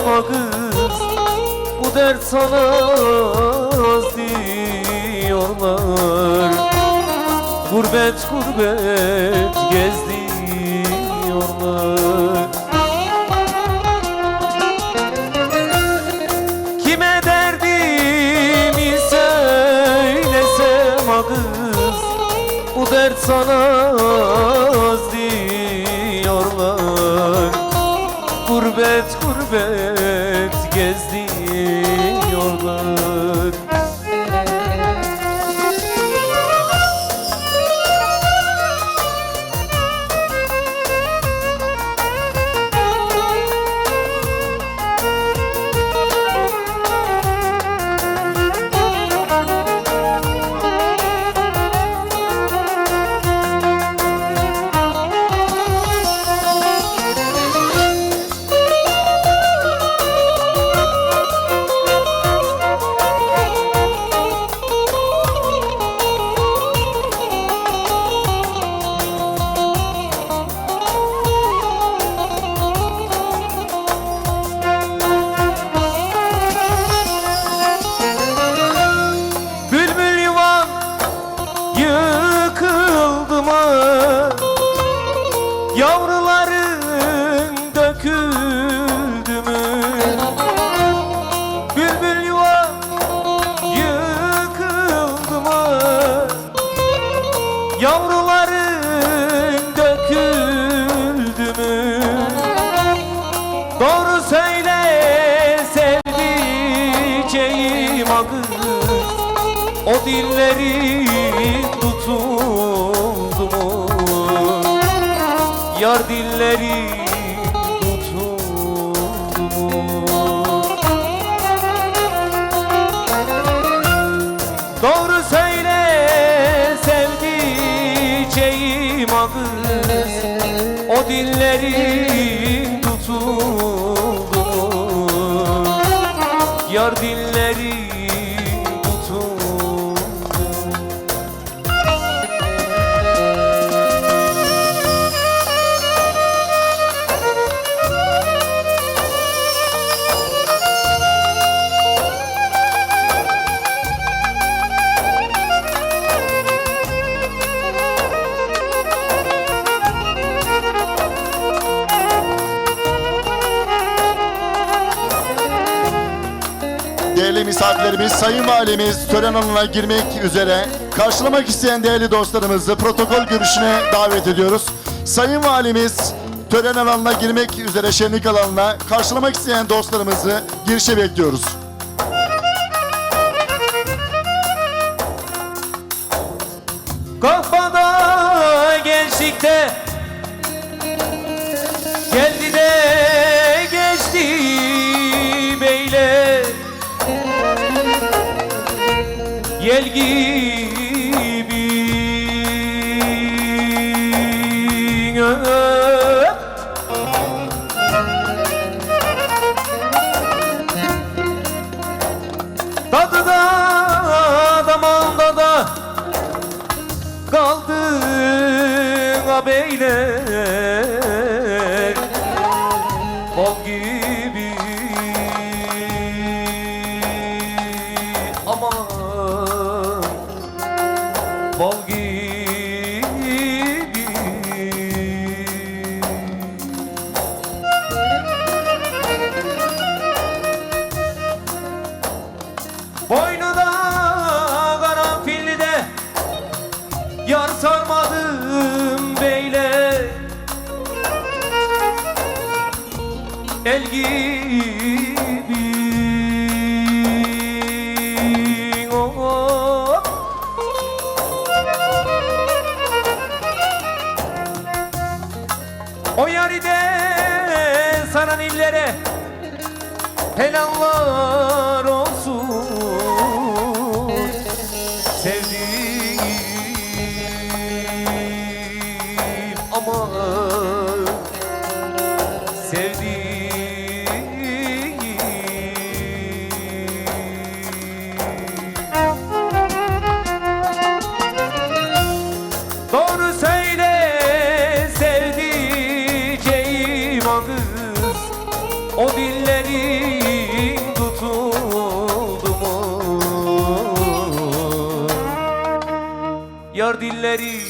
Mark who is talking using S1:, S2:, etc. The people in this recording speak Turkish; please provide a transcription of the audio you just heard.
S1: ha kız, bu dert sana az diyorlar. Gurbet gurbet gezdiriyorlar. Kime derdimi söylesem ha kız, bu dert sana az diyorlar. Gurbet gurbet gezdiriyorlar. Yavruların döküldü mü? Bülbül yuva yıkıldı mı? Yavruların döküldü mü? Doğru söyle sevdiceğim ha kız, o dilleri tutuldu mu? Yar dilleri tutuldu mu? Doğru söyle sevdiceğim ha kız, o dilleri tutuldu mu? Yar dilleri tutuldu.
S2: Değerli misafirlerimiz, Sayın Valimiz tören alanına girmek üzere. Karşılamak isteyen değerli dostlarımızı protokol görüşüne davet ediyoruz. Sayın Valimiz tören alanına girmek üzere, şenlik alanına karşılamak isteyen dostlarımızı girişe bekliyoruz.
S1: Kahpada gençlikte geldi de geçti beyler, yel gibi tadı da damağında da kaldı ha beyler, bal gibi aman, bal gibi. Boynuna karanfilli de yar sarmadım beyler, el gibi oh. O yari de saran illere helallar olsun. Sevdiğim aman, sevdiğim. Doğru söyle sevdiceğim ha kız, o dilleri dilleri